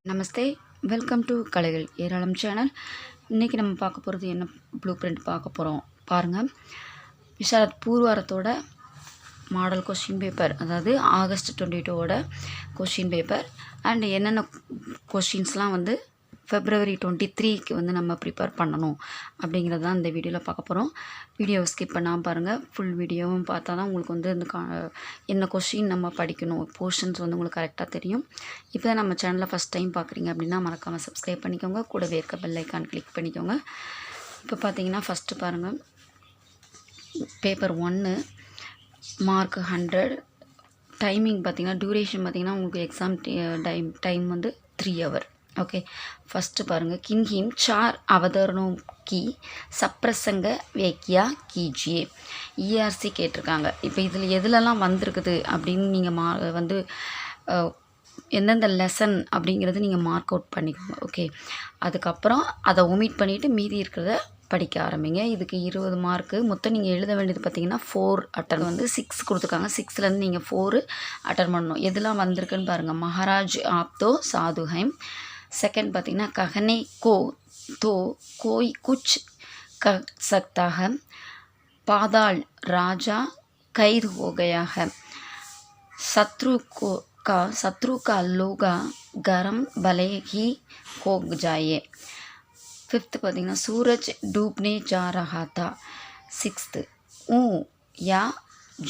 Namaste, welcome to கலைகள் ஏராளம் channel. இன்றைக்கி நம்ம பார்க்க போகிறது என்ன ப்ளூ பிரிண்ட் பார்க்க போகிறோம் பாருங்கள். விஷாரத் பூர்வாரத்தோட மாடல் கொஷின் பேப்பர், அதாவது ஆகஸ்ட் 22ஓட கொஷின் பேப்பர் அண்ட் என்னென்ன கொஷின்ஸ்லாம் வந்து February 23க்கு வந்து நம்ம ப்ரிப்பேர் பண்ணணும் அப்படிங்கிறது தான் இந்த வீடியோவில் பார்க்க போகிறோம். வீடியோவை ஸ்கிப் பண்ணாமல் பாருங்கள். ஃபுல் வீடியோவும் பார்த்தா தான் உங்களுக்கு வந்து இந்த என்ன கொஷின் நம்ம படிக்கணும், போர்ஷன்ஸ் வந்து உங்களுக்கு கரெக்டாக தெரியும். இப்போ தான் நம்ம சேனலில் ஃபஸ்ட் டைம் பார்க்குறீங்க அப்படின்னா மறக்காமல் சப்ஸ்கிரைப் பண்ணிக்கோங்க, கூடவே இருக்க பெல் ஐக்கான் கிளிக் பண்ணிக்கோங்க. இப்போ பார்த்தீங்கன்னா ஃபஸ்ட்டு பாருங்கள், பேப்பர் 1 மார்க் 100. டைமிங் பார்த்திங்கன்னா டியூரேஷன் பார்த்திங்கன்னா உங்களுக்கு எக்ஸாம் டைம் வந்து 3 hour. ஓகே, ஃபஸ்ட்டு பாருங்கள், கின்ஹிம் 4 அவதாரணோं की சப்ரசங்க வேக்கியா கீஜியே. இஆர்சி கேட்டிருக்காங்க. இப்போ இதில் எதுலலாம் வந்திருக்குது அப்படின்னு நீங்கள் வந்து எந்தெந்த லெசன் அப்படிங்கிறது நீங்கள் மார்க் அவுட் பண்ணிக்கோங்க. ஓகே, அதுக்கப்புறம் அதை ஒமிட் பண்ணிவிட்டு மீதி இருக்கிறத படிக்க ஆரம்பிங்க. இதுக்கு 20 மார்க்கு. மொத்தம் நீங்கள் எழுத வேண்டியது பார்த்தீங்கன்னா 4 அட்டன் வந்து 6 கொடுத்துருக்காங்க. 6லேருந்து நீங்கள் 4 அட்டன் பண்ணணும். எதெல்லாம் வந்திருக்குன்னு பாருங்கள். மகாராஜ் ஆப்தோ சாதுஹைம். सेकंड பார்த்தீங்கன்னா कहने को तो कोई कुछ कर सकता है, पाताल राजा कैद हो गया है, शत्रु का लोगा गरम भले ही हो जाए. फिफ्थ பார்த்தீங்கன்னா सूरज डूबने जा रहा था. सिक्स्थ या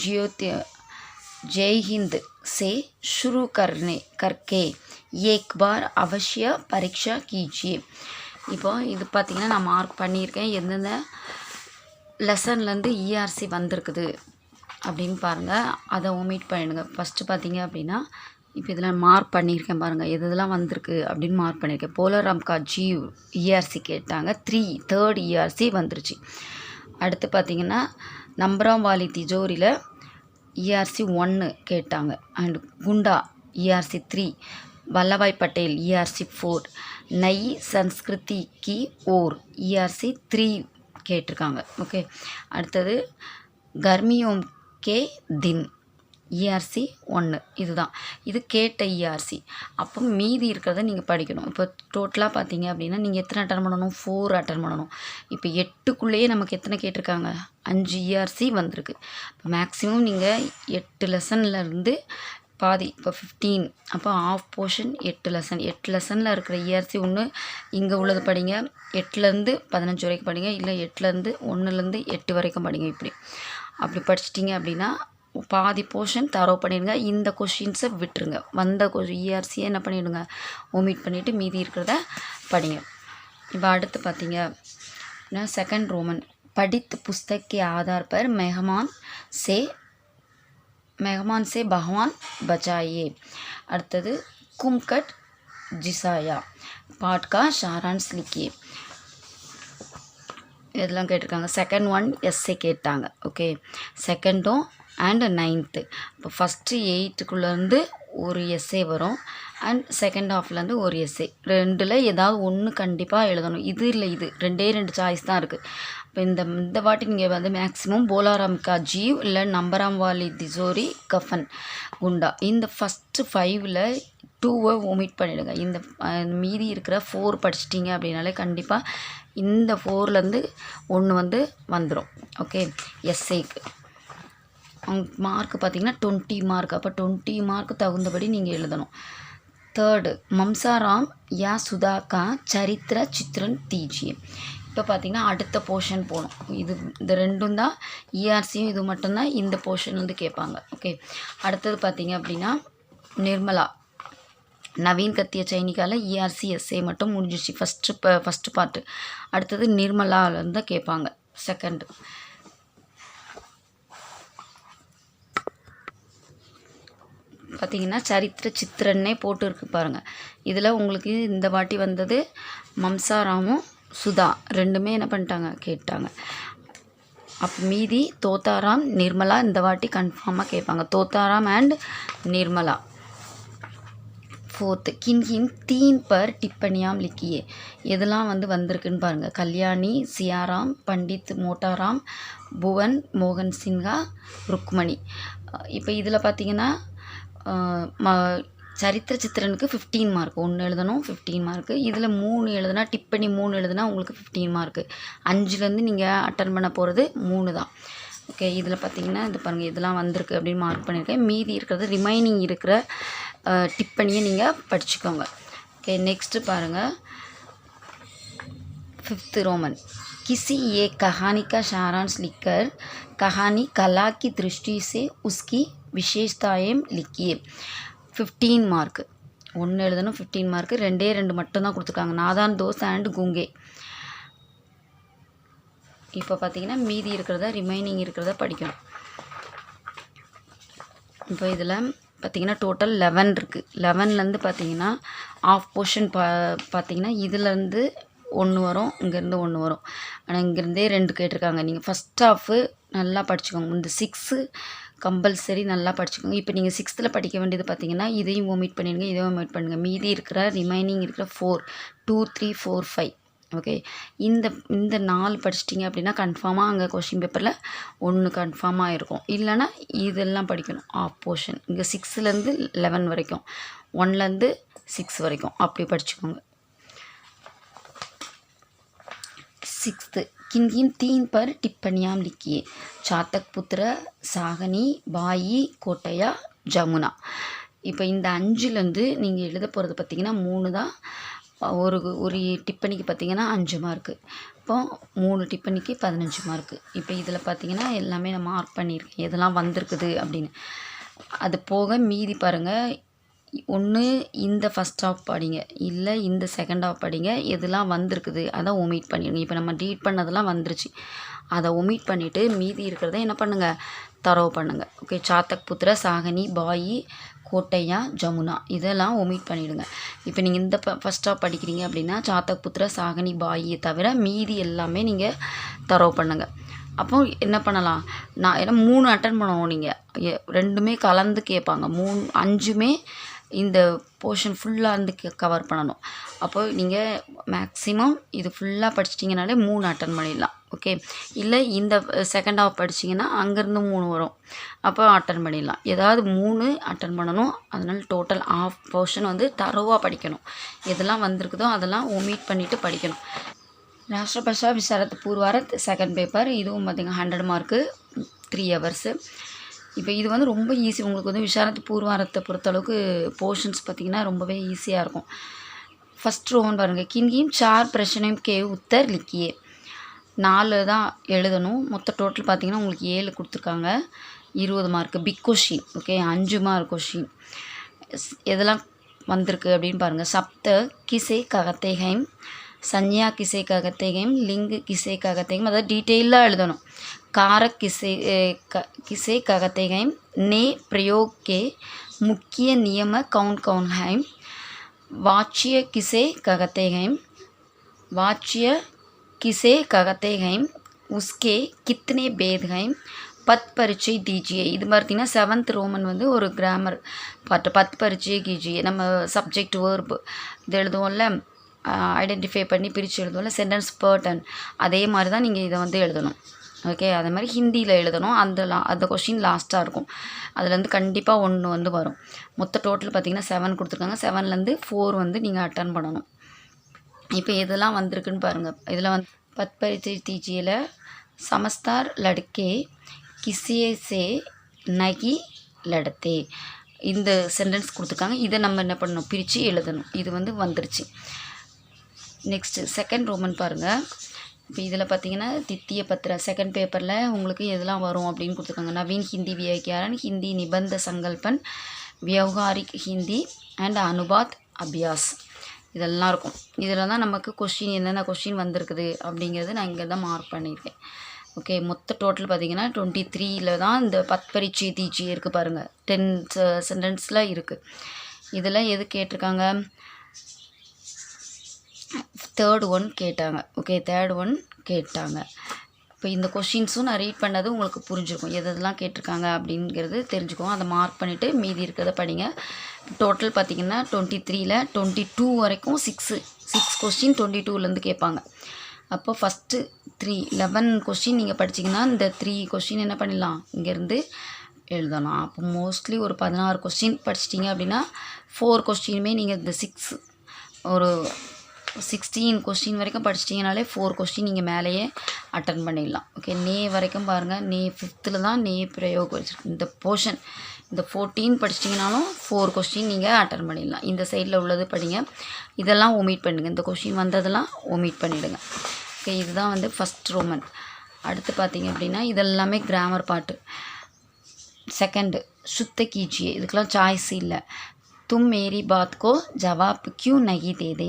ज्योति जय हिंद से शुरू करके एक बार अवश्य परीक्षा कीजिए. இப்போ இது பார்த்திங்கன்னா நான் மார்க் பண்ணியிருக்கேன். எந்தெந்த லெசன்லேருந்து இஆர்சி வந்திருக்குது அப்படின்னு பாருங்கள், அதை ஒமிட் பண்ணிடுங்க. ஃபஸ்ட்டு பார்த்தீங்க அப்படின்னா இப்போ இதில் மார்க் பண்ணியிருக்கேன் பாருங்கள், எதெல்லாம் வந்திருக்கு அப்படின்னு மார்க் பண்ணியிருக்கேன். போலராம் கா ஜீவ் இஆர்சி கேட்டாங்க. 3rd இஆர்சி வந்துருச்சு. அடுத்து பார்த்திங்கன்னா நம்பராம் வாலி திஜோரியில் இஆர்சி 1 கேட்டாங்க. அண்ட் குண்டா இஆர்சி 3, वल्लभाई पटेल ERC 4, नई संस्कृति की ओर ERC 3 கேட்டிருக்காங்க. ஓகே, அடுத்தது गर्मियों के दिन ERC 1. இதுதான், இது கேட்ட இஆர்சி. அப்போ மீதி இருக்கிறத நீங்கள் படிக்கணும். இப்போ டோட்டலாக பார்த்தீங்க அப்படின்னா நீங்கள் எத்தனை அட்டன் பண்ணணும்? 4 அட்டன் பண்ணணும். இப்போ 8க்குள்ளேயே நமக்கு எத்தனை கேட்டிருக்காங்க? 5 இஆர்சி வந்திருக்கு. இப்போ மேக்ஸிமம் நீங்கள் 8 லெசன்லேருந்து பாதி, இப்போ 15, அப்போ ஆஃப் போர்ஷன் 8 லெசன். 8 லெசனில் இருக்கிற இஆர்சி ஒன்று இங்கே உள்ளது படிங்க. 8லேருந்து 15 வரைக்கும் படிங்க, இல்லை 8லேருந்து 1லேருந்து 8 வரைக்கும் படிங்க. அப்படி படிச்சிட்டிங்க அப்படின்னா பாதி போர்ஷன் தரோ பண்ணிடுங்க. இந்த கொஷின்ஸை விட்டுருங்க. வந்த இஆர்சியை என்ன பண்ணிவிடுங்க? ஒமிட் பண்ணிவிட்டு மீதி இருக்கிறத படிங்க. இப்போ அடுத்து பார்த்தீங்க அப்படின்னா सेकंड रोमन पढ़ित पुस्तक के आधार पर मेहमान से भगवान बचाइए. அடுத்தது कुमकट जिसाया पाठ का सारांश लिखिए. இதெல்லாம் கேட்டிருக்காங்க. செகண்ட் 1 எஸ்ஏ கேட்டாங்க. ஓகே, செகண்டும் அண்ட் 9th. இப்போ ஃபஸ்ட்டு 8க்குள்ளேருந்து ஒரு எஸ்ஏ வரும் அண்ட் செகண்ட் ஹாஃப்லேருந்து ஒரு எஸ்ஏ. 2ல் ஏதாவது ஒன்று கண்டிப்பாக எழுதணும். இது இல்லை, இது 2 சாய்ஸ் தான் இருக்குது. இப்போ இந்த வாட்டி நீங்கள் வந்து மேக்ஸிமம் போலாராம் கா ஜீவ் இல்லை நம்பராம் வாலி திஜோரி கஃபன் குண்டா, இந்த ஃபஸ்ட்டு 5ல் 2 ஒமிட் பண்ணிவிடுங்க. இந்த மீதி இருக்கிற 4 படிச்சிட்டிங்க அப்படின்னாலே கண்டிப்பாக இந்த 4லேருந்து 1 வந்து வந்துடும். ஓகே, எஸ்ஏக்கு மார்க் பார்த்திங்கன்னா 20 மார்க். அப்போ 20 மார்க்கு தகுந்தபடி நீங்கள் எழுதணும். 3rd மம்சாராம் யா சுதா கா சரித்திர சித்ரன் தீஜியே. இப்போ பார்த்திங்கன்னா அடுத்த போர்ஷன் போகணும். இந்த 2ம் தான் இஆர்சியும், இது மட்டும்தான் இந்த போர்ஷன் வந்து கேட்பாங்க. ஓகே, அடுத்தது பார்த்திங்க அப்படின்னா நிர்மலா நவீன் கத்திய சைனிக்கால இஆர்சி எஸ்ஏ மட்டும் முடிஞ்சிச்சு. First part. அடுத்தது நிர்மலாவிலேருந்து கேட்பாங்க. செகண்ட் பார்த்திங்கன்னா சரித்திர சித்திரன்னே போட்டு இருக்கு பாருங்கள். இதில் உங்களுக்கு இந்த வாட்டி வந்தது மம்சாராமும் சுதா 2மே என்ன பண்ணிட்டாங்க? கேட்டாங்க. அப்போ மீதி தோத்தாராம் நிர்மலா இந்த வாட்டி கன்ஃபார்மாக கேட்பாங்க. தோத்தாராம் அண்ட் நிர்மலா. 4th किन किन 3 पर टिप्पणियां लिखिए எதெல்லாம் வந்திருக்குன்னு பாருங்கள். கல்யாணி, சியாராம், பண்டித் மோட்டாராம், புவன், மோகன் சின்ஹா, ருக்மணி. இப்போ இதில் பார்த்தீங்கன்னா சரித்திர சித்திரனுக்கு 15 மார்க், 1 எழுதணும் 15 மார்க்கு. இதில் 3 எழுதுனா, டிப்பணி 3 எழுதுனா உங்களுக்கு 15 மார்க்கு. 5லேருந்து நீங்கள் அட்டன் பண்ண போகிறது 3 தான். ஓகே, இதில் பார்த்தீங்கன்னா இது பாருங்கள், இதெல்லாம் வந்திருக்கு அப்படின்னு மார்க் பண்ணியிருக்கேன். மீதி இருக்கிறது ரிமைனிங் இருக்கிற டிப்பணியை நீங்கள் படிச்சுக்கோங்க. ஓகே, நெக்ஸ்ட்டு பாருங்கள் 5th रोमन. किसी एक कहानी का सारांश लिखकर कहानी कला की दृष्टि से उसकी विशेषताएं लिखिए. 15 மார்க். 1 எழுதணும் 15 மார்க்கு. 2 மட்டும்தான் கொடுத்துருக்காங்க. நாதான் தோஸ் அண்ட் குங்கே. இப்போ பார்த்தீங்கன்னா மீதி இருக்கிறத ரிமைனிங் இருக்கிறத படிக்கணும். இப்போ இதில் பார்த்தீங்கன்னா டோட்டல் 11 இருக்குது. 11லேருந்து பார்த்தீங்கன்னா ஆஃப் போர்ஷன் பார்த்தீங்கன்னா இதுலேருந்து 1 வரும், இங்கேருந்து 1 வரும். ஆனால் இங்கேருந்தே 2 கேட்டிருக்காங்க. நீங்கள் ஃபஸ்ட் ஹாஃபு நல்லா படிச்சுக்கோங்க. இந்த 6 கம்பல்சரி நல்லா படிச்சுக்கோங்க. இப்போ நீங்கள் 6th படிக்க வேண்டியது பார்த்தீங்கன்னா இதையும் ஒமிட் பண்ணிடுங்க, இதையும் ஒமிட் பண்ணுங்கள். மீதி இருக்கிற ரிமைனிங் இருக்கிற 4, 2, 3, 4, 5. ஓகே, இந்த 4 படிச்சிட்டிங்க அப்படின்னா கன்ஃபார்மாக அங்கே கொஷின் பேப்பரில் 1 கன்ஃபார்மாக இருக்கும். இல்லைனா இதெல்லாம் படிக்கணும். ஆஃப் போர்ஷன் இங்கே 6லேருந்து 11 வரைக்கும், 1லேருந்து 6 வரைக்கும் அப்படி படிச்சுக்கோங்க. 6th किन किन 3 पर टिप्पणियां लिखिए. चातक पुत्र, सागनी, बाई, कोटया, जमुना. இப்போ இந்த 5லேருந்து நீங்கள் எழுத போகிறது பார்த்தீங்கன்னா 3 தான். ஒரு டிப்பணிக்கு பார்த்தீங்கன்னா 5 மார்க்கு. இப்போ 3 டிப்பணிக்கு 15 மார்க்கு. இப்போ இதில் பார்த்தீங்கன்னா எல்லாமே நான் மார்க் பண்ணியிருக்கேன் எதெல்லாம் வந்திருக்குது அப்படின்னு. அது போக மீதி பாருங்கள், ஒன்று இந்த ஃபஸ்ட் ஹாஃப் படிங்க, இல்லை இந்த செகண்ட் ஹாஃப் படிங்க. எதெல்லாம் வந்திருக்குது அதை ஒமிட் பண்ணிடுங்க. இப்போ நம்ம ரீட் பண்ணதெல்லாம் வந்துருச்சு, அதை ஒமிட் பண்ணிவிட்டு மீதி இருக்கிறத என்ன பண்ணுங்கள், தரவு பண்ணுங்கள். ஓகே, சாத்தக் புத்திர, சாகனி, பாயி, கோட்டையா, ஜமுனா இதெல்லாம் ஒமிட் பண்ணிவிடுங்க. இப்போ நீங்கள் இந்த ஃபஸ்ட் ஹாஃப் படிக்கிறீங்க அப்படின்னா சாத்தக் புத்திர, சாகனி, பாயியை தவிர மீதி எல்லாமே நீங்கள் தரவு பண்ணுங்கள். அப்போ என்ன பண்ணலாம், நான் ஏன்னா 3 அட்டன் பண்ணணும். நீங்கள் 2மே கலந்து கேட்பாங்க. 5மே இந்த போர்ஷன் ஃபுல்லாக இருந்து கவர் பண்ணணும். அப்போ நீங்கள் மேக்ஸிமம் இது ஃபுல்லாக படிச்சிட்டிங்கனாலே 3 அட்டன் பண்ணிடலாம். ஓகே, இல்லை இந்த செகண்ட் ஹாஃப் படிச்சிங்கன்னா அங்கேருந்து 3 வரும், அப்போ அட்டன் பண்ணிடலாம். ஏதாவது 3 அட்டன் பண்ணணும். அதனால் டோட்டல் ஆஃப் போர்ஷன் தரோவாக படிக்கணும். எதெல்லாம் வந்திருக்குதோ அதெல்லாம் ஒமிட் பண்ணிவிட்டு படிக்கணும். ராஷ்டிரபாஷா விசாரத் பூர்வாரத் செகண்ட் பேப்பர், இதுவும் பார்த்திங்கன்னா 100 மார்க்கு, 3 ஹவர்ஸு. இப்போ இது ரொம்ப ஈஸி. உங்களுக்கு விசாரத் பூர்வாரத்தை பொறுத்தளவுக்கு போர்ஷன்ஸ் பார்த்திங்கன்னா ரொம்பவே ஈஸியாக இருக்கும். ஃபஸ்ட் ரோமன் பாருங்கள். கின்கியும் 4 பிரச்சனையும் கே உத்தர் லிக்கியே. 4 தான் எழுதணும். மொத்த டோட்டல் பார்த்திங்கன்னா உங்களுக்கு 7 கொடுத்துருக்காங்க. 20 mark. Big question. Okay, 5 mark question. எதெல்லாம் வந்திருக்கு அப்படின்னு பாருங்கள். சப்த கிசே ககத்தேகைம், संज्ञा किसे कहते हैं, लिंग किसे कहते हैं, मतलब डिटेल எழுதணும். कारक किसे कहते हैं, ने प्रयोग के मुख्य नियम कौन कौन है, वाच्य किसे कहते हैं, वाच्य किसे कहते हैं, उसके कितने भेद हैं, पद परिचय दीजिए. இது பார்த்தீங்கன்னா 7th ரோமன் ஒரு கிராமர் பாட்டு. பத் பரிச்சை கீஜியே. நம்ம சப்ஜெக்ட் வேர்பு இது எழுதுவோம்ல, ஐடென்டிஃபை பண்ணி பிரித்து எழுதுவோம்ல, சென்டென்ஸ் பேர்டன், அதே மாதிரி தான் நீங்கள் இதை எழுதணும். ஓகே, அதே மாதிரி ஹிந்தியில் எழுதணும். அந்த கொஷின் லாஸ்ட்டாக இருக்கும். அதுலேருந்து கண்டிப்பாக 1 வரும். மொத்த டோட்டல் பார்த்திங்கன்னா 7 கொடுத்துருக்காங்க. 7லேருந்து 4 நீங்கள் அட்டன் பண்ணணும். இப்போ எதெல்லாம் வந்திருக்குன்னு பாருங்கள். இதில் பத் பரிச்சை தீஜியில் சமஸ்தார் லடுக்கே கிசியே சே நகி லடத்தே, இந்த சென்டென்ஸ் கொடுத்துருக்காங்க. இதை நம்ம என்ன பண்ணணும், பிரித்து எழுதணும். இது வந்துருச்சு. நெக்ஸ்ட்டு செகண்ட் ரோமன் பாருங்கள். இப்போ இதில் பார்த்தீங்கன்னா தித்திய பத்திர செகண்ட் பேப்பரில் உங்களுக்கு எதெல்லாம் வரும் அப்படின்னு கொடுத்துருக்காங்க. நவீன் ஹிந்தி வியாக்கியாரன், ஹிந்தி நிபந்த சங்கல்பன், வியவகாரிக் ஹிந்தி அண்ட் அனுபாத் அபியாஸ் இதெல்லாம் இருக்கும். இதில் தான் நமக்கு கொஷின் என்னென்ன கொஷின் வந்திருக்குது அப்படிங்கிறது நான் இங்கே தான் மார்க் பண்ணியிருக்கேன். ஓகே, மொத்த டோட்டல் பார்த்திங்கன்னா 23 தான் இந்த பத் பரிச்சை தீஜி இருக்குது பாருங்கள். 10 சென்டென்ஸில் இருக்குது. இதில் எது கேட்டிருக்காங்க, தேர்ட் ஒன் கேட்டாங்க. ஓகே, தேர்ட் ஒன் கேட்டாங்க. இப்போ இந்த கொஷின்ஸும் நான் ரீட் பண்ணது உங்களுக்கு புரிஞ்சிருக்கும், எதெல்லாம் கேட்டிருக்காங்க அப்படிங்கிறது தெரிஞ்சுக்கும். அதை மார்க் பண்ணிவிட்டு மீதி இருக்கிறத படிங்க. டோட்டல் பார்த்திங்கன்னா 23ல் 22 வரைக்கும் 6 கொஸ்டின் 22லேருந்து கேட்பாங்க. அப்போ ஃபஸ்ட்டு 11 கொஸ்டின் நீங்கள் படிச்சிங்கன்னா இந்த 3 கொஸ்டின் என்ன பண்ணிடலாம், இங்கேருந்து எழுதலாம். அப்போ மோஸ்ட்லி ஒரு 16 கொஸ்டின் படிச்சிட்டிங்க அப்படின்னா 4 கொஸ்டினுமே நீங்கள் இந்த 6 ஒரு 16 கொஸ்டின் வரைக்கும் படிச்சிட்டிங்கனாலே 4 கொஸ்டின் நீங்கள் மேலேயே அட்டன் பண்ணிடலாம். ஓகே, நே வரைக்கும் பாருங்கள், நே 5th தான் நே பிரயோகம் வச்சுருக்கு. இந்த போர்ஷன் இந்த 14 படிச்சிட்டிங்கனாலும் 4 கொஸ்டின் நீங்கள் அட்டன் பண்ணிடலாம். இந்த சைடில் உள்ளது படிங்க, இதெல்லாம் ஒமிட் பண்ணுங்க, இந்த கொஸ்டின் வந்ததெல்லாம் ஒமிட் பண்ணிவிடுங்க. ஓகே, இதுதான் வந்து ஃபஸ்ட் ரோமன். அடுத்து பார்த்தீங்க அப்படின்னா இதெல்லாமே கிராமர் பாட்டு. செகண்டு शुद्ध कीजिए, இதுக்கெல்லாம் சாய்ஸ் இல்லை. तुम मेरी बात को जवाब क्यों नहीं दे दे,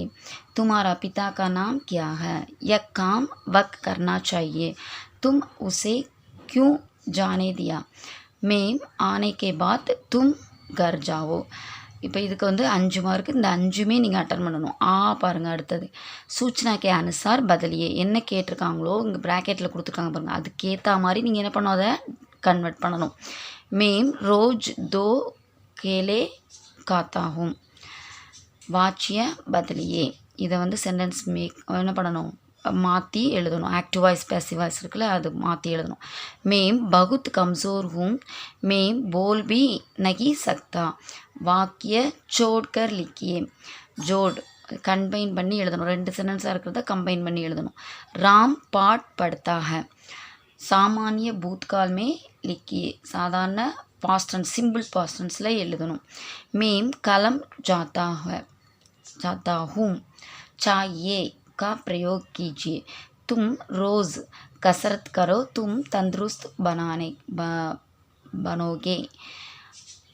तुम्हारा पिता का नाम क्या है, यह काम वक्त करना चाहिए, तुम उसे क्यों जाने दिया, मैं आने के बाद तुम घर जाओ. இப்போ இதுக்கு வந்து 5 மார்க், இந்த 5மே நீங்கள் அட்டன் பண்ணணும். பாருங்கள் அடுத்தது சூச்சனாக்கே அனுசார் பதிலியே, என்ன கேட்டிருக்காங்களோ இங்கே ப்ராக்கெட்டில் கொடுத்துருக்காங்க பாருங்கள், அதுக்கேற்ற மாதிரி நீங்கள் என்ன பண்ணணும், அதை கன்வெர்ட் பண்ணணும். மேம் ரோஜ் தோ கேலே காத்தாகும், வாச்சிய பதிலியே, இதை வந்து சென்டென்ஸ் மேக் என்ன பண்ணணும், மாற்றி எழுதணும். ஆக்டிவ் வாய்ஸ் பேசிவ் வாய்ஸ் இருக்குல்ல, அது மாற்றி எழுதணும். மேம் பகுத் கம்சோர் ஹூம், மேம் போல் பி நகி சக்தா, வாக்கிய சோட்கர் லிக்கியே, ஜோட் கம்பைன் பண்ணி எழுதணும். 2 சென்டென்ஸாக இருக்கிறத கம்பைன் பண்ணி எழுதணும். ராம் பாட் படுத்தா ஹை, சாமானிய பூத்கால் மே லிக்கியே, சாதாரண பாஸ்ட் டென்ஸ் சிம்பிள் பாஸ்ட் டென்ஸில் எழுதணும். மேம் கலம் ஜாத்தா ஹை जाता हूँ, चाहिए का प्रयोग कीजिए, तुम रोज़ कसरत करो, तुम तंदुरुस्त बनोगे,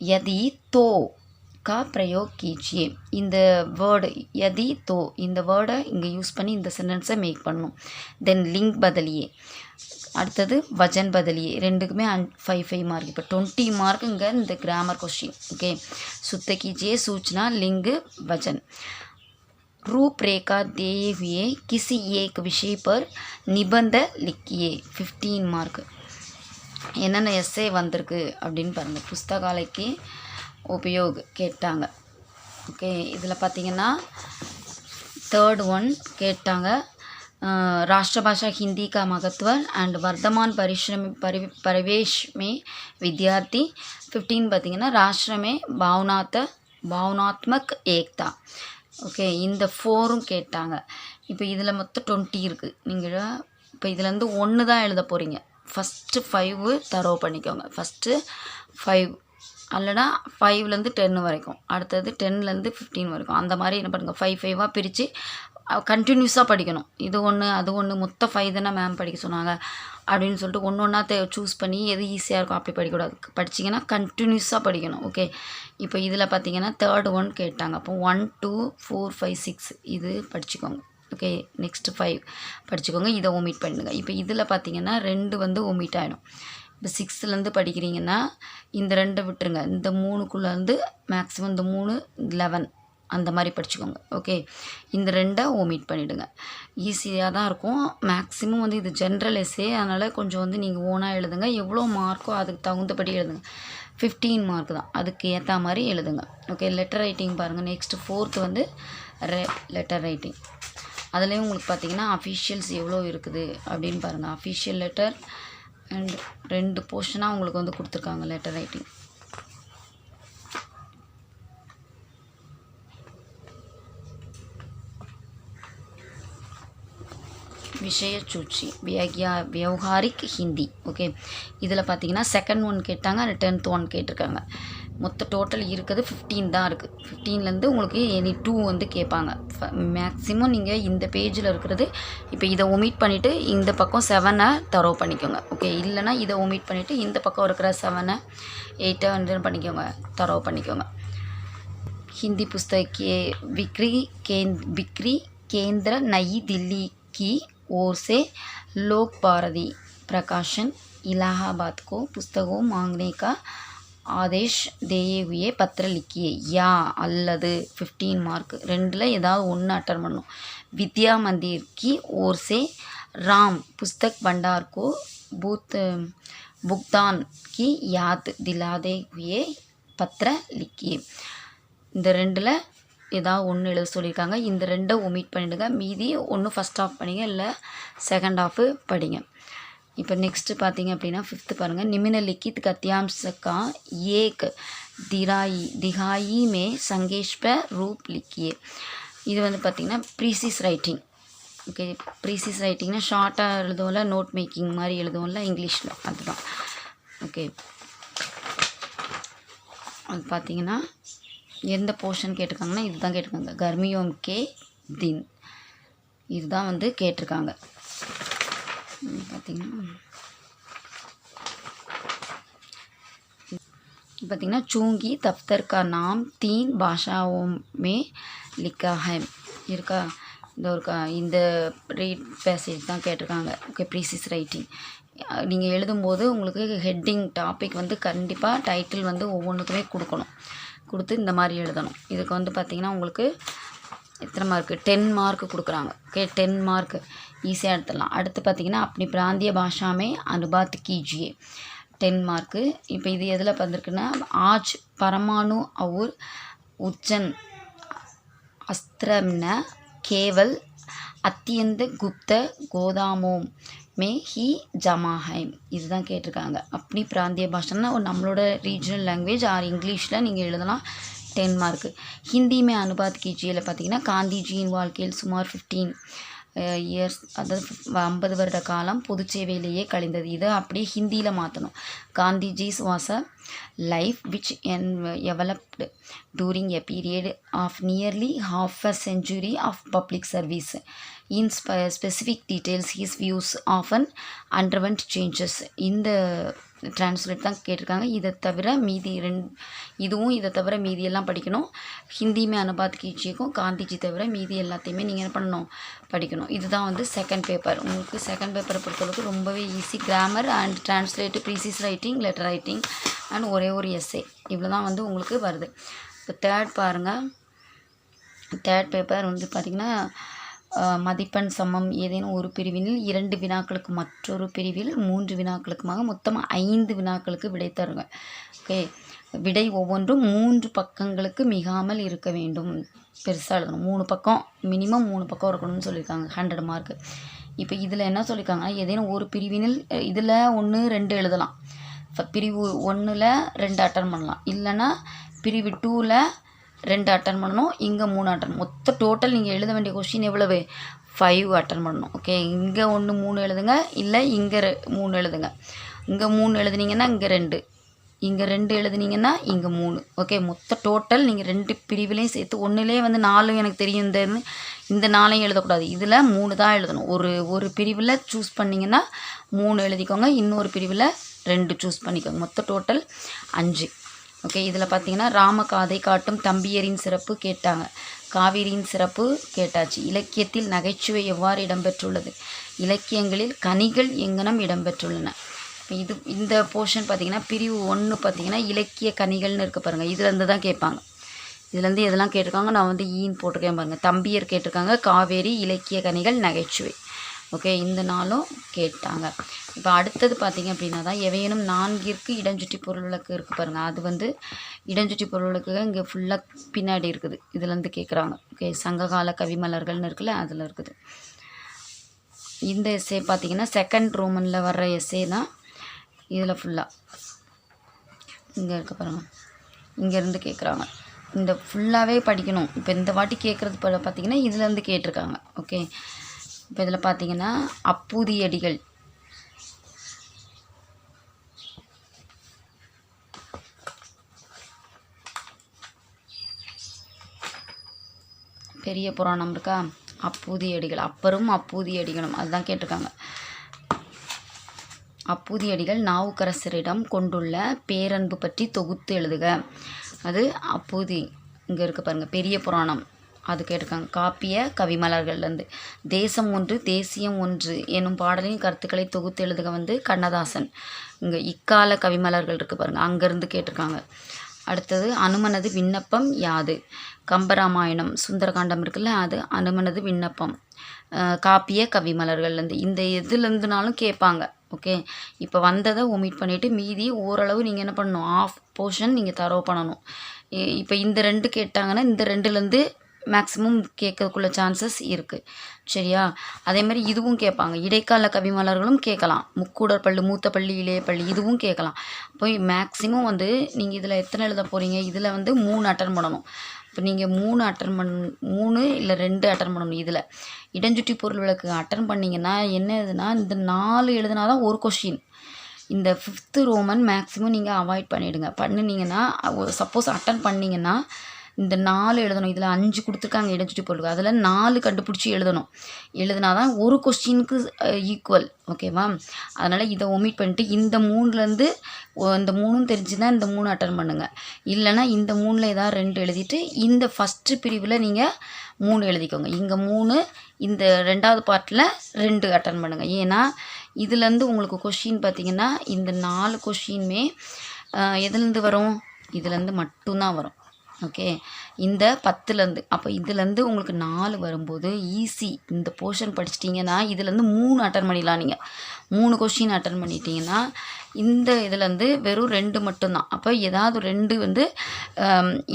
यदि तो का प्रयोग कीजिए. இந்த வேர்டு यदि तो இந்த வேர்டை இங்கே யூஸ் பண்ணி இந்த சென்டென்ஸை மேக் பண்ணணும். தென் லிங்க் பதிலியே, அடுத்தது வஜன் பதிலியே, ரெண்டுக்குமே 5 மார்க். இப்போ 20 மார்க் இங்கே இந்த கிராமர் கொஸ்டின். ஓகே, சுத்த कीजिए सूचना लिंग वचन, रूपरेखा दिए हुए किसी एक विषय पर निबंध लिखिए, 15 மார்க். என்னென்ன எஸ்ஸே வந்திருக்கு அப்படின்னு பாருங்கள். புஸ்தகாலைக்கு உபயோக் கேட்டாங்க. ஓகே, இதில் பார்த்தீங்கன்னா 3rd ஒன் கேட்டாங்க, राष्ट्रभाषा हिंदी का महत्व एंड वर्तमान परिवेश में विद्यार्थी. 15 பார்த்தீங்கன்னா राष्ट्र में भावनात्मक एकता. ஓகே, இந்த 4ம் கேட்டாங்க. இப்போ இதில் மொத்தம் 20 இருக்குது. நீங்கள் இப்போ இதுலேருந்து 1 தான் எழுத போகிறீங்க. ஃபஸ்ட்டு 5 தரவு பண்ணிக்கோங்க. ஃபஸ்ட்டு 5 அல்லனா 5லேருந்து 10 வரைக்கும், அடுத்தது 10லேருந்து 15 வரைக்கும், அந்த மாதிரி என்ன பண்ணுங்கள் 5 பிரித்து கண்டினியூஸாக படிக்கணும். இது ஒன்று அது ஒன்று, மொத்தம் 5 தானே மேம் படிக்க சொன்னாங்க அப்படின்னு சொல்லிட்டு ஒன்று ஒன்றா சூஸ் பண்ணி எது ஈஸியாக இருக்கும் அப்படி படிக்கக்கூடாது. படிச்சிங்கன்னா கண்டினியூஸாக படிக்கணும். ஓகே, இப்போ இதில் பார்த்தீங்கன்னா 3rd ஒன் கேட்டாங்க. அப்போ 1 2 4 5 6 இது படிச்சுக்கோங்க. ஓகே, நெக்ஸ்ட்டு 5 படிச்சுக்கோங்க, இதை ஒமிட் பண்ணுங்கள். இப்போ இதில் பார்த்தீங்கன்னா 2 வந்து ஒமிட் ஆகிடும். இப்போ 6லேருந்து படிக்கிறீங்கன்னா இந்த 2 விட்டுருங்க, இந்த 3க்குள்ளேருந்து மேக்ஸிமம் இந்த 3 11 அந்த மாதிரி படிச்சுக்கோங்க. ஓகே, இந்த 2 ஒமிட் பண்ணிவிடுங்க. ஈஸியாக தான் இருக்கும். மேக்ஸிமம் வந்து இது ஜென்ரல் எஸ்ஸே, அதனால் கொஞ்சம் வந்து நீங்கள் ஓனாக எழுதுங்க. எவ்வளோ மார்க்கோ அதுக்கு தகுந்தபடி எழுதுங்க. 15 மார்க் தான், அதுக்கு ஏற்ற மாதிரி எழுதுங்க. ஓகே, லெட்டர் ரைட்டிங் பாருங்கள். நெக்ஸ்ட்டு 4th வந்து லெட்டர் ரைட்டிங். அதுலேயும் உங்களுக்கு பார்த்தீங்கன்னா அஃபிஷியல்ஸ் எவ்வளோ இருக்குது அப்படின்னு பாருங்கள். அஃபிஷியல் லெட்டர் அண்ட் 2 போர்ஷனாக உங்களுக்கு வந்து கொடுத்துருக்காங்க லெட்டர் ரைட்டிங். விஷய சூச்சி வியவஹாரிக் ஹிந்தி. ஓகே, இதில் பார்த்தீங்கன்னா 2nd ஒன் கேட்டாங்க, 10th ஒன் கேட்டிருக்காங்க. மொத்த டோட்டல் இருக்கிறது 15 தான் இருக்குது. 15லேருந்து உங்களுக்கு எனி 2 வந்து கேட்பாங்க. மேக்ஸிமம் நீங்கள் இந்த பேஜில் இருக்கிறது இப்போ இதை ஒமிட் பண்ணிவிட்டு இந்த பக்கம் 7 தரவு பண்ணிக்கோங்க. ஓகே, இல்லைனா இதை ஒமிட் பண்ணிவிட்டு இந்த பக்கம் இருக்கிற 7 8 வந்து பண்ணிக்கோங்க, தரவு பண்ணிக்கோங்க. हिंदी पुस्तक के बिक्री केंद्र नई दिल्ली की ओर से लोक भारती प्रकाशन इलाहाबाद को पुस्तकों मांगने का आदेश दिए हुए पत्र लिखिए, या அல்லது 15 மார்க். 2ல் ஏதாவது ஒன்று அட்டன் பண்ணணும். विद्या मंदिर की ओर से राम पुस्तक भंडार को भुगतान की याद दिलाते हुए பத்திர லிக்கியே. இந்த ரெண்டில் ஏதாவது ஒன்று எழுத சொல்லியிருக்காங்க. இந்த ரெண்டை ஒமிட் பண்ணிவிடுங்க. மீதி ஒன்று ஃபஸ்ட் ஆஃப் படிங்க, இல்லை செகண்ட் ஆஃபு படிங்க. இப்போ நெக்ஸ்ட்டு பார்த்தீங்க அப்படின்னா 5th பாருங்கள். निम्नलिखित गद्यांश का एक दिहाई में संक्षिप्त रूप लिखिए. இது வந்து பார்த்திங்கன்னா ப்ரீசிஸ் ரைட்டிங். ஓகே, ப்ரீசிஸ் ரைட்டிங்னா ஷார்ட்டாக எழுதுவோம்ல, நோட் மேக்கிங் மாதிரி எழுதுவோம்ல இங்கிலீஷில், அதுதான். ஓகே, அது பார்த்தீங்கன்னா எந்த போர்ஷன் கேட்டிருக்காங்கன்னா இதுதான் கேட்டிருக்காங்க. கர்மியோம் கே தின் இதுதான் வந்து கேட்டிருக்காங்க. பார்த்தீங்கன்னா चूंगी दफ्तर का नाम 3 भाषाओं में लिखा है இருக்கா. இந்த ரீட் பேசேஜ் தான் கேட்டிருக்காங்க. Okay, precious writing. நீங்கள் எழுதும்போது உங்களுக்கு ஹெட்டிங் டாபிக் வந்து கண்டிப்பாக டைட்டில் வந்து ஒவ்வொன்றுக்குமே கொடுத்து இந்த மாதிரி எழுதணும். இதுக்கு வந்து பார்த்திங்கன்னா உங்களுக்கு எத்தனை மார்க்கு, 10 மார்க்கு கொடுக்குறாங்க. ஓகே, 10 மார்க்கு ஈஸியாக எடுத்துடலாம். அடுத்து பார்த்திங்கன்னா अपनी प्रांतीय भाषा में अनुवाद कीजिए 10 மார்க்கு. இப்போ இது எதில் வந்திருக்குன்னா आज परमाणु और उज्जन अस्त्र न केवल अत्यंत गुप्त गोदामों में ही जमा है இதுதான் கேட்டிருக்காங்க. अपनी प्रांतीय भाषाன்னா நம்மளோட ரீஜனல் லாங்குவேஜ் ஆர் இங்கிலீஷில் நீங்கள் எழுதலாம். 10 மார்க்கு. ஹிந்தி में अनुवाद कीजिए பார்த்தீங்கன்னா காந்திஜியின் வாழ்க்கையில் சுமார் 15 இயர்ஸ், அதாவது 50 வருட காலம் பொது சேவையிலேயே கழிந்தது. இதை அப்படியே ஹிந்தியில் மாற்றணும். Gandhiji's was a life which developed during a period of nearly half a century of public service. In specific details his views often underwent changes. இந்த டிரான்ஸ்லேட் தான் கேட்டிருக்காங்க. இதை தவிர மீதி இதுவும் இதை தவிர மீதியெல்லாம் படிக்கணும். ஹிந்தியுமே அனுபாத் கீச்சிக்கும் காந்திஜி தவிர மீதி எல்லாத்தையுமே நீங்கள் என்ன பண்ணணும், படிக்கணும். இதுதான் வந்து செகண்ட் பேப்பர். உங்களுக்கு செகண்ட் பேப்பரை பொறுத்தளவுக்கு ரொம்பவே easy. Grammar and translate, precious writing, letter writing and ஒரே ஒரு எஸ்ஸே, இவ்வளோ தான் வந்து உங்களுக்கு வருது. இப்போ தேர்ட் பாருங்கள். தேர்ட் பேப்பர் வந்து பார்த்திங்கன்னா மதிப்பெண் சமம் ஏதேனும் ஒரு பிரிவினில் 2 வினாக்களுக்கு, மற்றொரு பிரிவில் 3 வினாக்களுக்குமாக மொத்தம் 5 வினாக்களுக்கு விடை தருங்க. ஓகே, விடை ஒவ்வொன்றும் 3 பக்கங்களுக்கு மிகாமல் இருக்க வேண்டும். பெருசாக எழுதணும். 3 பக்கம் மினிமம் 3 பக்கம் இருக்கணும்னு சொல்லியிருக்காங்க. 100 மார்க்கு. இப்போ இதில் என்ன சொல்லியிருக்காங்கன்னா ஏதேனும் ஒரு பிரிவினில் இதில் 1, 2 எழுதலாம். பிரிவு 1ல் 2 அட்டன் பண்ணலாம். இல்லைன்னா பிரிவு 2ல் 2 அட்டன் பண்ணணும். இங்கே 3 அட்டன். மொத்த டோட்டல் நீங்கள் எழுத வேண்டிய கொஸ்டின் எவ்வளவு, 5 அட்டன் பண்ணணும். ஓகே, இங்கே 1 3 எழுதுங்க, இல்லை இங்கே 3 எழுதுங்க. இங்கே 3 எழுதுனீங்கன்னா இங்கே 2, இங்கே 2 எழுதுனீங்கன்னா இங்கே 3. ஓகே, மொத்த டோட்டல் நீங்கள் 2 பிரிவுலையும் சேர்த்து 1லேயே வந்து 4 எனக்கு தெரியும், இந்த 4ஐயும் எழுதக்கூடாது. இதில் 3 தான் எழுதணும். ஒரு பிரிவில் சூஸ் பண்ணிங்கன்னா 3 எழுதிக்கோங்க, இன்னொரு பிரிவில் 2 சூஸ் பண்ணிக்கோங்க. மொத்த டோட்டல் 5. ஓகே, இதில் பார்த்தீங்கன்னா ராமகாதை காட்டும் தம்பியரின் சிறப்பு கேட்டாங்க. காவிரியின் சிறப்பு கேட்டாச்சு. இலக்கியத்தில் நகைச்சுவை எவ்வாறு இடம்பெற்றுள்ளது, இலக்கியங்களில் கனிகள் எங்கனம் இடம்பெற்றுள்ளன. இந்த போர்ஷன் பார்த்தீங்கன்னா பிரிவு 1 பார்த்தீங்கன்னா இலக்கிய கனிகள்னு இருக்க பாருங்கள். இதுலேருந்து தான் கேட்பாங்க. இதுலேருந்து எதெல்லாம் கேட்டிருக்காங்க, நான் வந்து ஈன்னு போட்டிருக்கேன் பாருங்கள். தம்பியர் கேட்டிருக்காங்க, காவேரி, இலக்கிய கனிகள், நகைச்சுவை. ஓகே, இந்த 4ம் கேட்டாங்க. இப்போ அடுத்தது பார்த்திங்க அப்படின்னா தான் எவையேனும் 4ற்கு இடஞ்சுட்டி பொருள் விளக்கு இருக்குது பாருங்கள். அது வந்து இடஞ்சுட்டி பொருள் விளக்கு இங்கே ஃபுல்லாக பின்னாடி இருக்குது. இதுலேருந்து கேட்குறாங்க. ஓகே, சங்ககால கவிமலர்கள்னு இருக்குல்ல, அதில் இருக்குது. இந்த எஸ்ஸே பார்த்திங்கன்னா செகண்ட் ரோமனில் வர்ற எஸ்ஸே தான். இதில் ஃபுல்லாக இங்கே இருக்க பாருங்கள், இங்கேருந்து கேட்குறாங்க. இந்த ஃபுல்லாகவே படிக்கணும். இப்போ இந்த வாட்டி கேட்குறது பார்த்திங்கன்னா இதுலேருந்து கேட்டிருக்காங்க. ஓகே, இப்போ இதில் பார்த்தீங்கன்னா அப்பூதியடிகள், பெரிய புராணம் இருக்கா, அப்பூதியடிகள், அப்பரும் அப்பூதியடிகளும், அதுதான் கேட்டிருக்காங்க. அப்பூதியடிகள் நாவுக்கரசரிடம் கொண்டுள்ள பேரன்பு பற்றி தொகுத்து எழுதுக. அது அப்பூதி. இங்கே இருக்க பாருங்கள், பெரிய புராணம், அது கேட்டிருக்காங்க. காப்பிய கவிமலர்கள்லேருந்து தேசம் ஒன்று தேசியம் ஒன்று எனும் பாடலின் கருத்துக்களை தொகுத்து எழுதுக வந்து கண்ணதாசன். இங்கே இக்கால கவிமலர்கள் இருக்குது பாருங்கள், அங்கேருந்து கேட்டிருக்காங்க. அடுத்தது அனுமனது விண்ணப்பம் யாது, கம்பராமாயணம் சுந்தரகாண்டம் இருக்குல்ல, அது அனுமனது விண்ணப்பம். காப்பிய கவிமலர்கள்லேருந்து இந்த எதுலேருந்துனாலும் கேட்பாங்க. ஓகே, இப்போ வந்ததை ஒமிட் பண்ணிவிட்டு மீதி ஓரளவு நீங்கள் என்ன பண்ணணும், ஆஃப் போர்ஷன் நீங்கள் தரவு பண்ணணும். இப்போ இந்த 2 கேட்டாங்கன்னா இந்த 2லேருந்து மேக்ஸிமம் கேட்கறதுக்குள்ள சான்சஸ் இருக்குது. சரியா? அதேமாதிரி இதுவும் கேட்பாங்க. இடைக்கால கவிமலர்களும் கேட்கலாம். முக்கூடர் பள்ளி, மூத்த பள்ளி, இளைய பள்ளி இதுவும் கேட்கலாம். போய் மேக்ஸிமம் வந்து நீங்கள் இதில் எத்தனை எழுத போகிறீங்க, இதில் வந்து 3 அட்டன் பண்ணணும். இப்போ நீங்கள் 3 அட்டன் 3 இல்லை 2 அட்டன் பண்ணணும். இதில் இடஞ்சுட்டி பொருள் விளக்கு அட்டன் பண்ணிங்கன்னா என்ன இதுனா, இந்த 4 எழுதுனா தான் ஒரு கொஷின். இந்த 5th ரோமன் மேக்ஸிமம் நீங்கள் அவாய்ட் பண்ணினீங்கன்னா சப்போஸ் அட்டன் பண்ணிங்கன்னா இந்த 4 எழுதணும். இதில் 5 கொடுத்துருக்காங்க இடஞ்சுட்டி பொருளுக்கு, அதில் 4 கண்டுபிடிச்சி எழுதுனா தான் ஒரு கொஸ்டினுக்கு ஈக்குவல். ஓகேவா? அதனால் இதை ஒமிட் பண்ணிட்டு இந்த 3லேருந்து இந்த 3ம் தெரிஞ்சுன்னா இந்த 3 அட்டன் பண்ணுங்கள். இல்லைனா இந்த 3ல் ஏதாவது 2 எழுதிட்டு இந்த ஃபஸ்ட்டு பிரிவில் நீங்கள் 3 எழுதிக்கோங்க. இங்கே 3, இந்த 2வது பார்ட்டில் 2 அட்டன் பண்ணுங்கள். ஏன்னா இதுலேருந்து உங்களுக்கு கொஷின் பார்த்திங்கன்னா இந்த 4 கொஷினுமே எதுலேருந்து வரும், இதுலேருந்து மட்டும்தான் வரும். ஓகே, இந்த 10லேருந்து. அப்போ இதுலேருந்து உங்களுக்கு 4 வரும்போது ஈஸி. இந்த போர்ஷன் படிச்சிட்டிங்கன்னா இதுலேருந்து 3 அட்டன் பண்ணிடலாம். நீங்கள் 3 கொஷின் அட்டன் பண்ணிட்டீங்கன்னா இந்த இதுலேருந்து வெறும் 2 மட்டும்தான். அப்போ ஏதாவது 2 வந்து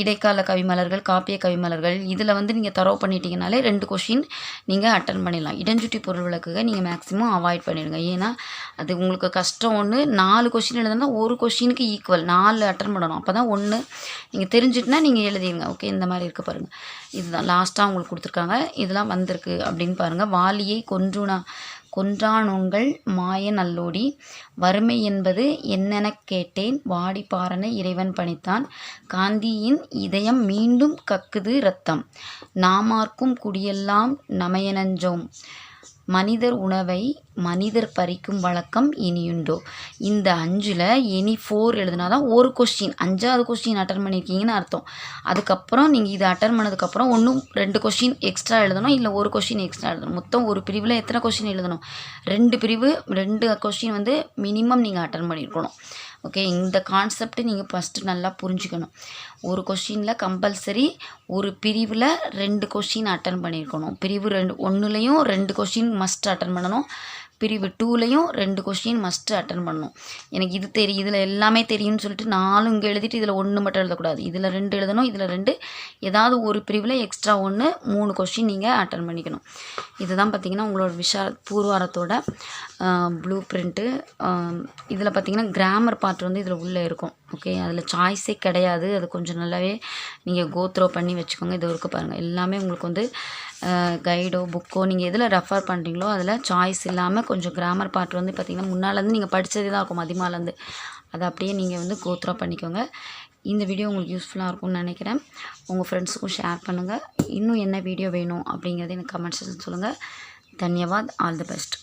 இடைக்கால கவிமலர்கள், காப்பிய கவிமலர்கள் இதில் வந்து நீங்கள் தரவு பண்ணிட்டீங்கனாலே 2 கொஷின் நீங்கள் அட்டன் பண்ணிடலாம். இடஞ்சுட்டி பொருள் விளக்குக நீங்கள் மேக்ஸிமம் அவாய்ட் பண்ணிடுங்க. ஏன்னா அது உங்களுக்கு கஷ்டம். 4 கொஷின் எழுதுனா ஒரு கொஷினுக்கு ஈக்குவல் 4 அட்டன் பண்ணணும். அப்போ தான் 1 நீங்கள் தெரிஞ்சிட்டுனா நீங்கள் எழுதிடுங்க. ஓகே, இந்த மாதிரி இருக்க பாருங்கள். இதுதான் லாஸ்ட்டாக உங்களுக்கு கொடுத்துருக்காங்க. இதெல்லாம் வந்திருக்கு அப்படின்னு பாருங்கள். வாலியை கொன்றானுங்கள் மாய நல்லோடி, வறுமை என்பது என்னெனக் கேட்டேன், வாடி பாரனை இறைவன் பணித்தான், காந்தியின் இதயம் மீண்டும் கக்குது இரத்தம், நாமார்க்கும் குடியெல்லாம் நமையனஞ்சோம், மனிதர் உணவை மனிதர் பறிக்கும் வழக்கம் இனியுண்டோ. இந்த 5ல் எனி 4 எழுதுனா தான் ஒரு கொஸ்டின். 5வது கொஸ்டின் அட்டன் பண்ணியிருக்கீங்கன்னு அர்த்தம். அதுக்கப்புறம் நீங்கள் இதை அட்டன் பண்ணதுக்கப்புறம் 2 கொஸ்டின் எக்ஸ்ட்ரா எழுதணும், இல்லை ஒரு கொஸ்டின் எக்ஸ்ட்ரா எழுதணும். மொத்தம் ஒரு பிரிவில் எத்தனை கொஸ்டின் எழுதணும், 2 பிரிவு 2 கொஸ்டின் வந்து மினிமம் நீங்கள் அட்டன் பண்ணியிருக்கணும். ஓகே, இந்த கான்செப்ட் நீங்கள் ஃபஸ்ட்டு நல்லா புரிஞ்சுக்கணும். ஒரு கொஸ்டினில் கம்பல்சரி ஒரு பிரிவில் 2 கொஸ்டின் அட்டன் பண்ணியிருக்கணும். பிரிவு 1லேயும் 2 கொஸ்டின் மஸ்ட் அட்டன் பண்ணணும். பிரிவு 2லேயும் 2 கொஸ்டின் மஸ்ட்டு அட்டன் பண்ணணும். எனக்கு இது தெரியும், இதில் எல்லாமே தெரியும்னு சொல்லிட்டு 4 இங்கே எழுதிட்டு இதில் 1 மட்டும் எழுதக்கூடாது. இதில் 2 எழுதணும், இதில் 2, ஏதாவது ஒரு பிரிவில் எக்ஸ்ட்ரா 1, 3 கொஸ்டின் நீங்கள் அட்டன் பண்ணிக்கணும். இதுதான் பார்த்திங்கன்னா உங்களோட பூர்வாரத்தோட ப்ளூ பிரிண்ட்டு. இதில் பார்த்திங்கன்னா கிராமர் பார்ட் வந்து இதில் உள்ளே இருக்கும். ஓகே, அதில் சாய்ஸே கிடையாது. அது கொஞ்சம் நல்லாவே நீங்கள் கோத்ரோ பண்ணி வச்சுக்கோங்க. இது இருக்க பாருங்கள். எல்லாமே உங்களுக்கு வந்து கைடோ புக்கோ நீங்கள் எதில் ரெஃபர் பண்ணுறீங்களோ அதில் சாய்ஸ் இல்லாமல் கொஞ்சம் கிராமர் பார்ட் வந்து பார்த்திங்கன்னா முன்னாலேருந்து நீங்கள் படித்ததே தான் இருக்கும் மதிமாலேருந்து. அதை அப்படியே நீங்கள் வந்து கோத்ரோ பண்ணிக்கோங்க. இந்த வீடியோ உங்களுக்கு யூஸ்ஃபுல்லாக இருக்கும்னு நினைக்கிறேன். உங்கள் ஃப்ரெண்ட்ஸுக்கும் ஷேர் பண்ணுங்கள். இன்னும் என்ன வீடியோ வேணும் அப்படிங்கிறது எனக்கு கமெண்ட் செக்ஷன் சொல்லுங்கள். தன்யவாத். All the best.